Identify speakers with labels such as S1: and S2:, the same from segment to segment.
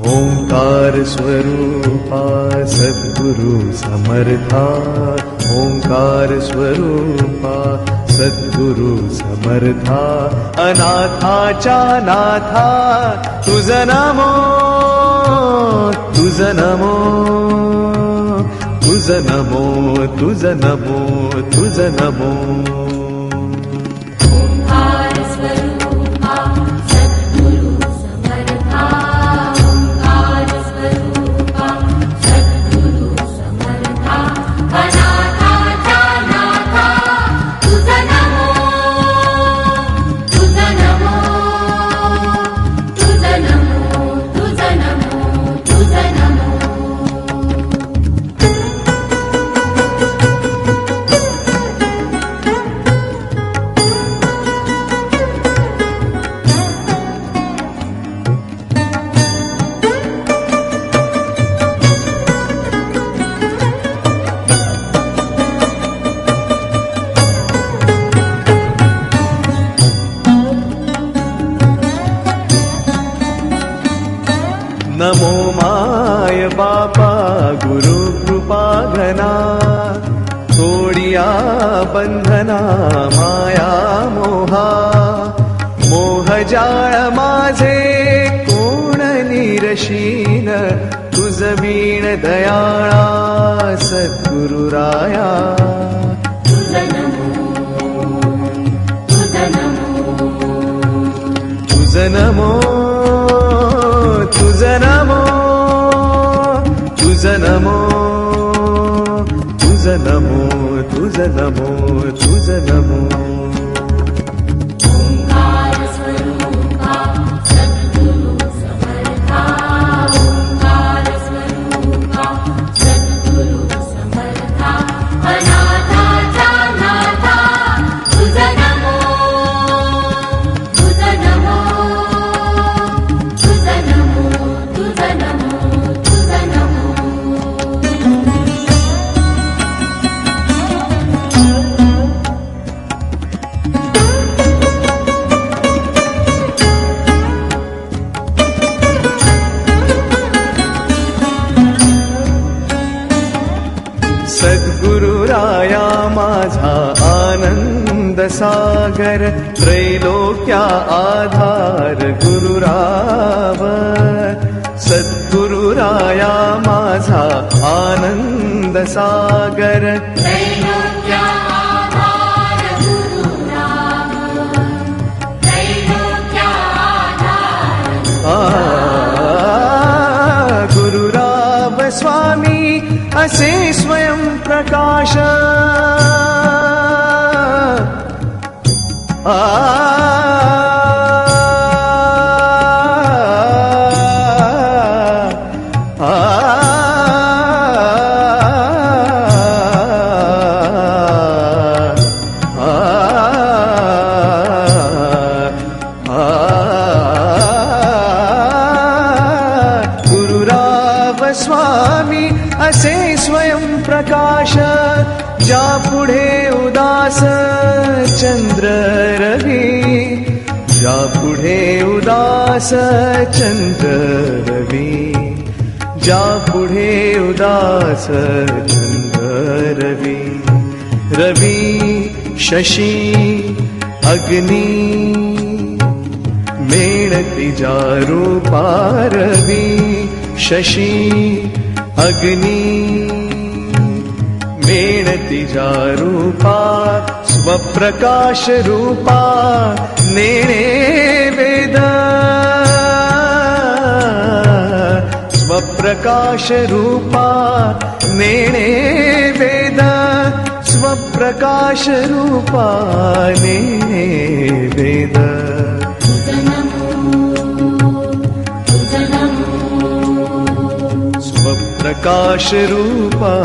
S1: ओंकार स्वरूपा सद्गुरु समर्था, ओंकार स्वरूपा सद्गुरु समर्था, अनाथाच्या नाथा तुझ नमो, तुझ नमो, तुझ नमो, तुझ नमो, तुझ नमो.
S2: ओंकार स्वरूपा सद्गुरु समर्था, ओंकार स्वरूपा सद्गुरु समर्था, अनाथाच्या नाथा तुझ नमो, तुझ नमो, तुझ नमो, तुझ नमो, तुझ नमो.
S1: नमो माय बापा गुरु कृपा घना, तोडिया बंधना माया मोहा, मोहजाळ माझे कोण निरशीन, तुझ वीण दयाळा सद्गुरु राया.
S2: तुझ नमो, तुझ नमो,
S1: तुझ नमो, तुझ नमो, तुझ नमो, तुझ नमो, तुझ नमो, तुझ नमो.
S2: ओंकार स्वरूपा सद्गुरु समर्था, ओंकार स्वरूपा सद्गुरु समर्था, अनाथाच्या नाथा तुझ नमो, तुझ नमो, तुझ नमो, तुझ नमो, तुझ नमो.
S1: सद्गुरु राया माझा आनंद सागर, त्रैलोक्या आधार गुरुराव. सद्गुरु राया माझा आनंद सागर,
S2: त्रैलोक्या आधार गुरुराव, त्रैलोक्या आधार
S1: गुरुराव स्वामी असे स्वयं प्रकाश. गुरुराव स्वामी असे स्वयं प्रकाश, ज्या पुढे उदास चंद्र रवी, ज्या पुढे उदास चंद्र रवी, ज्या पुढे उदास चंद्र रवी. रवी शशी अग्नी मेणती जा रूपा, रवी शशी अग्नी मेणती जा रूपा, स्वप्रकाश रूपा नेणे वेद, स्वप्रकाश रूपा नेणे वेद, स्वप्रकाश रूपा नेणे वेद.
S2: तुझ नमो, तुझ नमो,
S1: स्वप्रकाश रूपा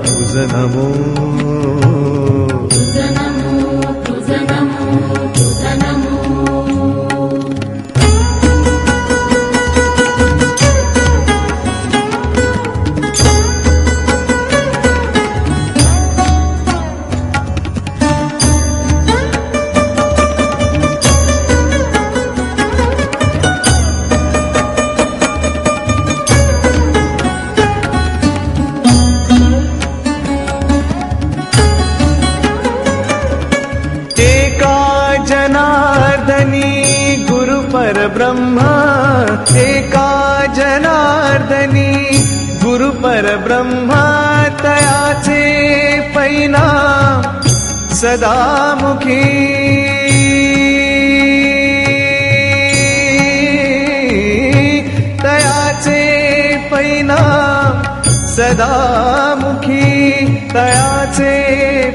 S1: तुझ नमो.
S2: तुझ नमो, तुझ नमो, तुझ नमो.
S1: परब्रह्मा तयाचे परिणाम सदामुखी तयाचे परिणाम सदामुखी तयाचे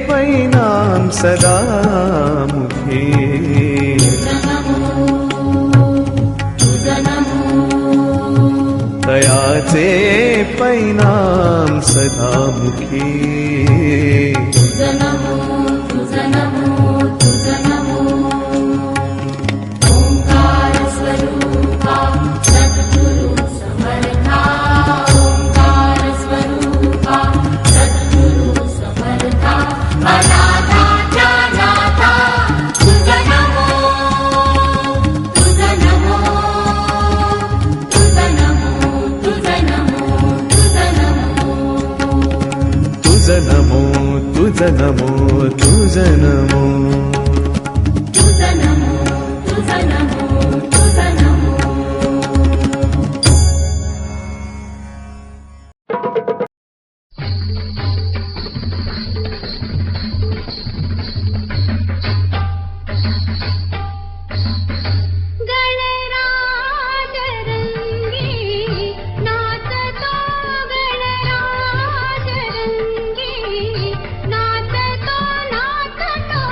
S1: परिणाम सदामुखी तयाचे परिणाम सदामुखी
S2: ओंकार स्वरूपा सद्गुरु समर्था ओंकार स्वरूपा सद्गुरु समर्था अनाथा ज्ञानाथा तुझा नमो तुझा नमो तुझा नमो तुझा नमो तुझा नमो
S1: तुझ नमो तुझ नमो तुझ नमो
S2: तुझा नमो तुझा नमो तुझा नमो गणराज रंगी नाचतो गणराज रंगी नाचतो नाचतो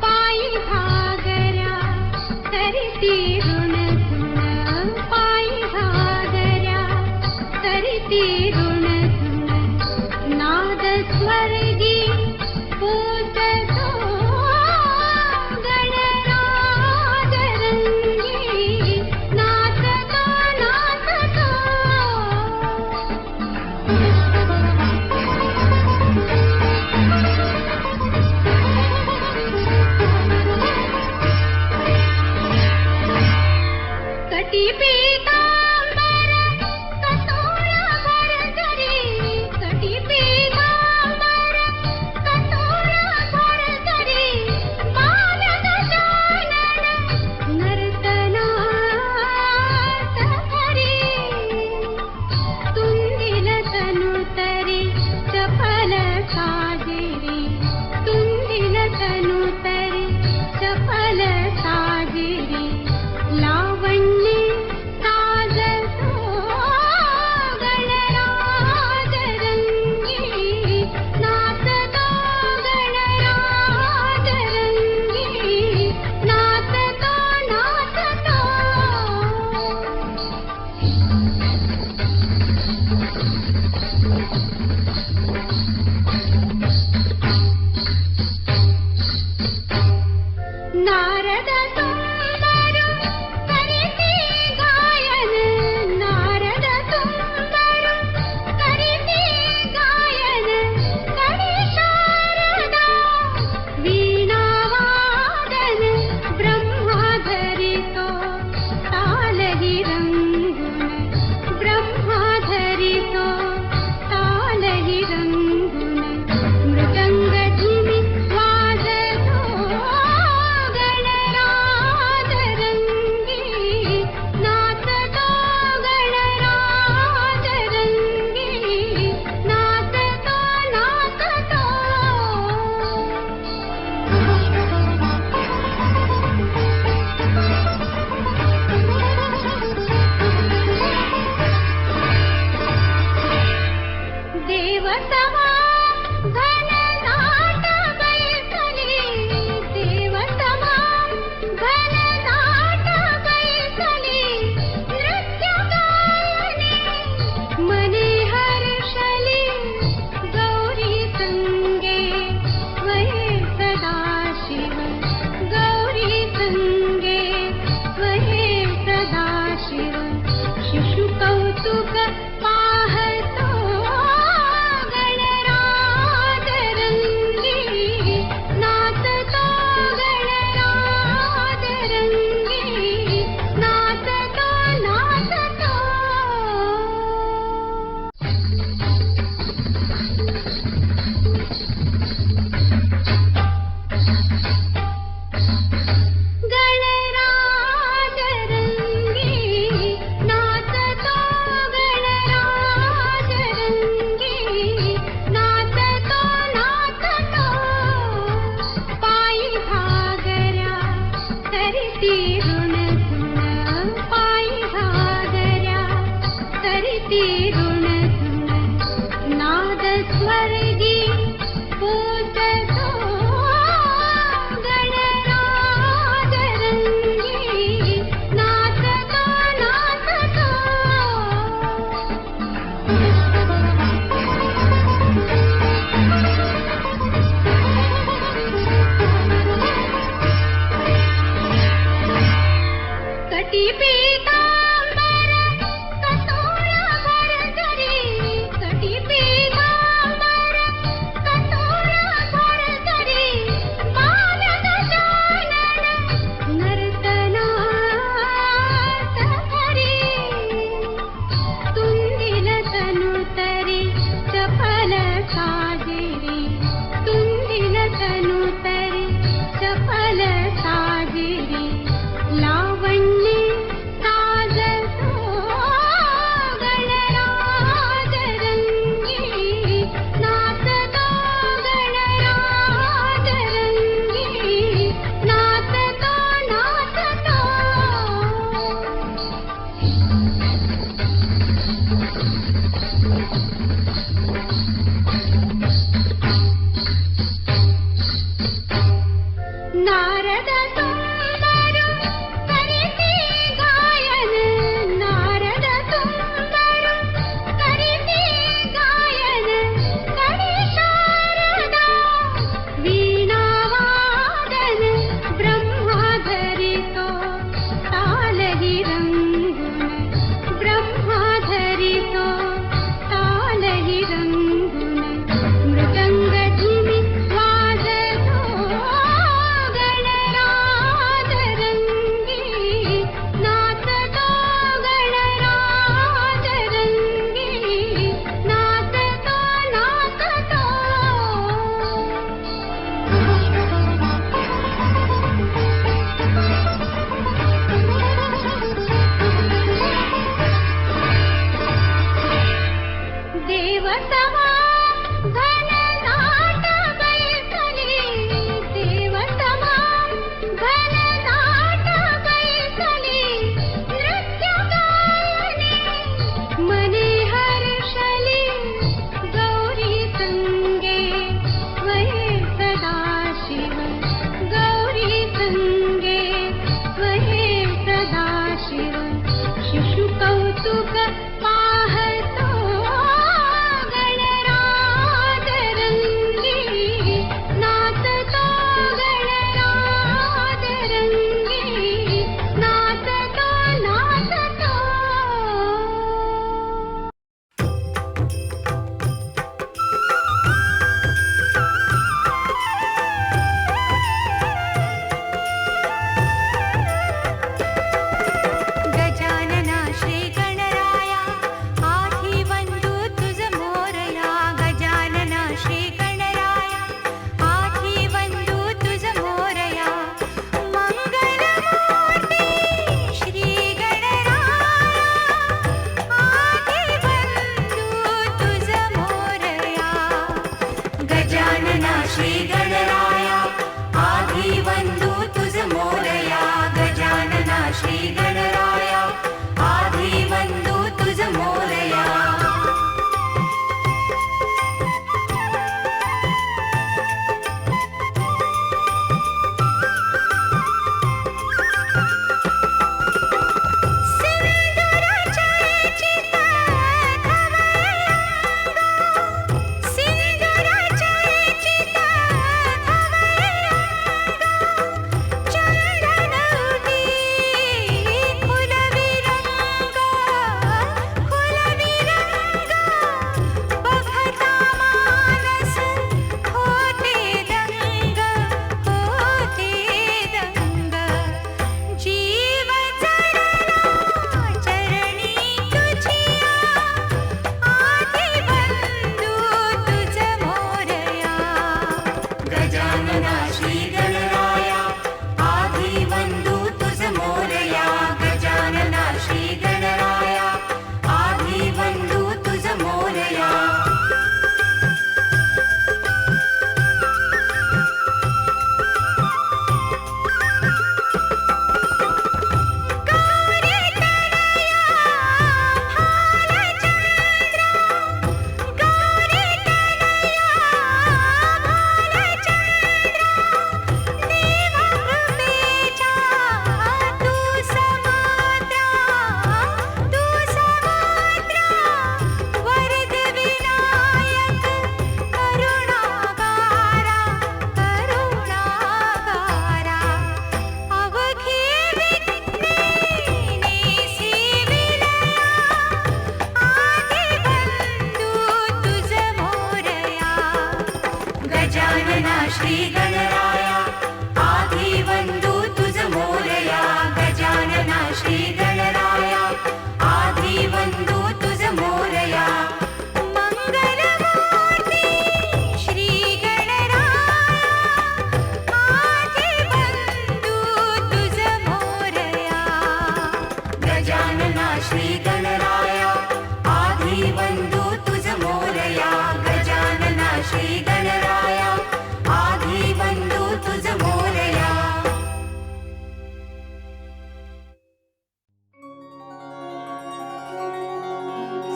S2: पायी घागऱ्या करती ऋण धुण पायी घागऱ्या करती ऋण धुण नाद स्वर्गी पूजतो गणराज रंगी नाचतो नाचतो कटी पीतांबर कतोळाभर जरी कटी पीतांबर कतोळाभर जरी बाल गजानन नर्तनात हरी तुंदिल तनुतरी चपल साजिरी तुंदिल तनुतरी चपल साजिरी लावण्ये साज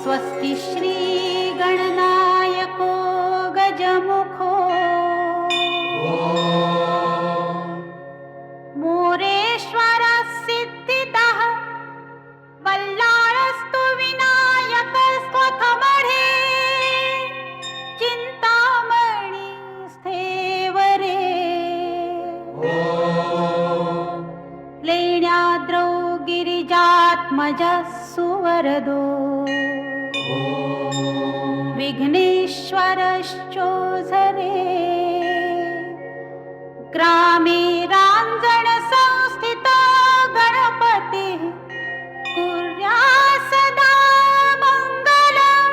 S3: स्वस्ति श्री गणनायको गजमुखो मोरेश्वर सिद्धिदः बल्लाळस्तु विनायकस्त्वथमढे चिन्तामणि स्थेवरे लेण्याद्रौ गिरिजात्मजः सुवरदो विघ्नेश्वरश्चोझरे ग्रामे राञ्जन संस्थितो गणपतिः कुर्यात् सदा मङ्गलम्।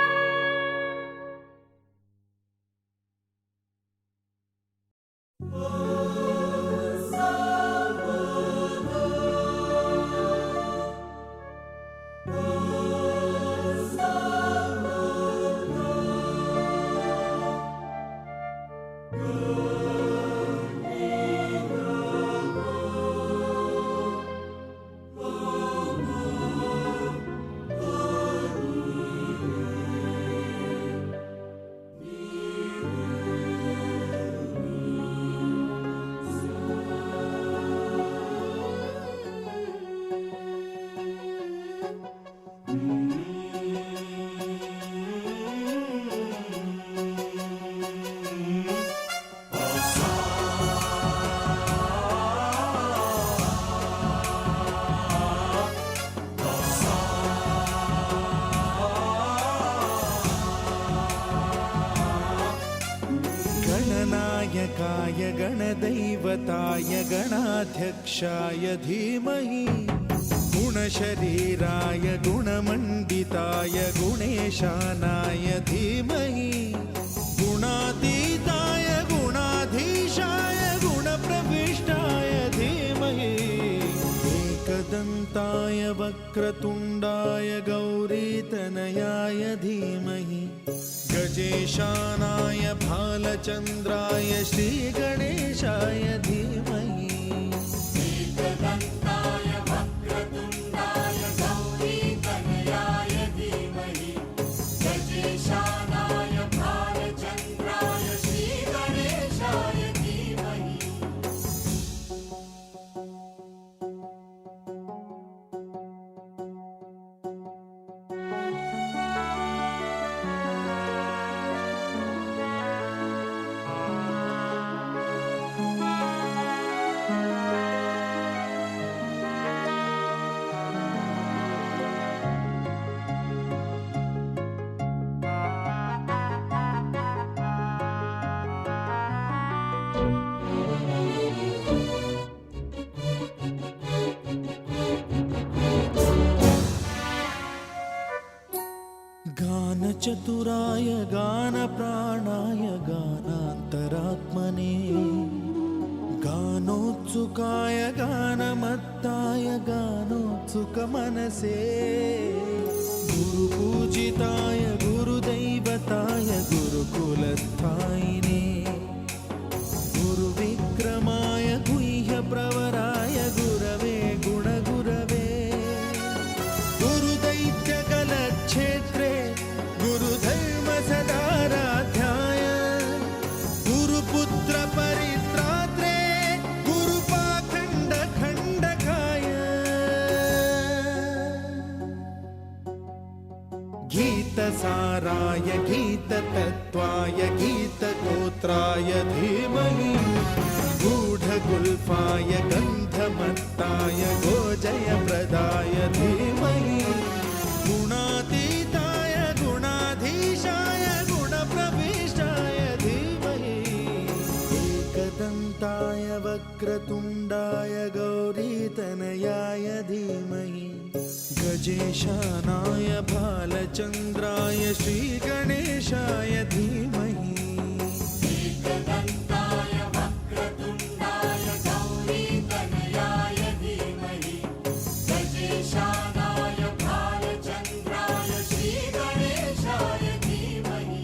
S1: गणनायकाय गणदैवताय गणाध्यक्षाय धीमहि गुणशरीराय गुणमण्डिताय गुणेशानाय धीमहि गुणातीताय गुणाधीशाय गुणप्रविष्टाय धीमहि एकदन्ताय वक्रतुण्डाय गौरीतनयाय धीमहि गजेशानाय भालचन्द्राय श्रीगणेशाय धीमहि
S2: एकदन्ताय वक्रतुण्डाय गौरीतनयाय धीमहि गजेशानाय भालचन्द्राय श्रीगणेशाय धीमहि
S1: गानचतुराय गानप्राणाय गानान्तरात्मने गानोत्सुकाय गानमत्ताय गानोत्सुकमनसे गुरुपूजिताय गुरुदैवताय गुरुकुलस्थायिने गुरुविक्रमाय गुह्यप्रवराय गुरवे गुणगुरवे गुरुदैत्यकलक्षेत्रे गुरुधर्मसदाराध्याय गुरुपुत्रपरित्रात्रे गुरुपाखण्डखण्डकाय गीतसाराय गीततत्त्वाय गीतगोत्राय धीमहि गूढगुल्फाय गन्धमत्ताय गोजयप्रदाय धीमहि गुणातीताय गुणाधीशाय गुणप्रविष्टाय धीमहि एकदन्ताय वक्रतुण्डाय गौरीतनयाय धीमहि गजेशानाय भालचन्द्राय श्रीगणेशाय धीमहि
S2: एकदन्ताय वक्रतुण्डाय गौरीतनयाय धीमहि गजेशानाय भालचन्द्राय श्रीगणेशाय धीमहि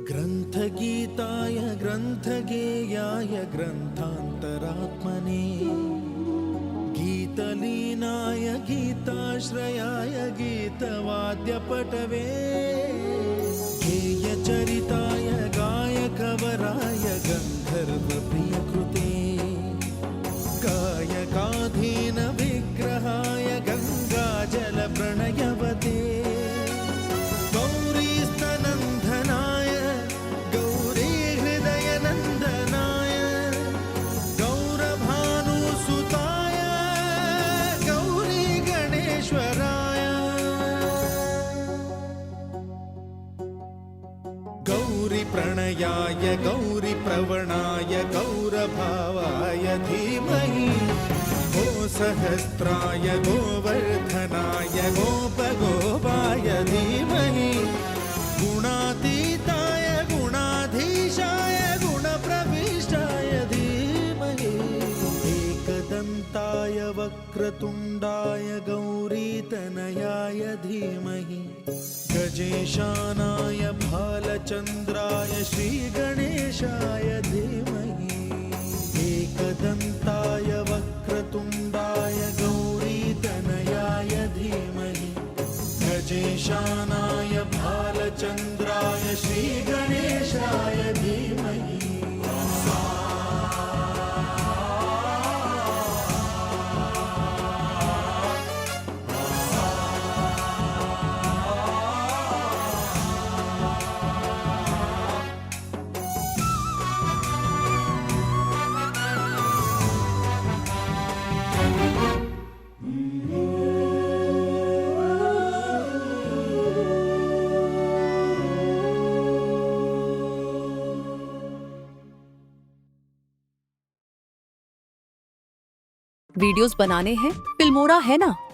S4: ग्रन्थगीताय ग्रन्थगेयाय ग्रन्थान्तरात्मने गीतलीनाय गीताश्रयाय गीतवाद्यपटवे गेयचरिताय गायकवराय गन्धर्वप्रियकृते गायकाधीन विग्रहाय गङ्गाजलप्रणयवते गौरीस्तनन्दनाय गौरीहृदयनन्दनाय गौरभानुसुताय गौरीगणेश्वराय गौरीप्रणयाय गौरीप्रवणाय गौरभावाय धीमहि गोसहस्राय गोवर्धनाय गोपगोपाय धीमहि गुणातीताय गुणाधीशाय गुणप्रविष्टाय धीमहि एकदन्ताय वक्रतुण्डाय गौरीतनयाय धीमहि गजेशानाय भालचन्द्राय श्रीगणेशाय धीमहि एकदन्ताय वक्रतुण्डाय गौरीतनयाय धीमहि गजेशानाय भालचन्द्राय श्रीगणेशाय धीमहि
S5: वीडियोस बनाने हैं फिल्मोरा है ना।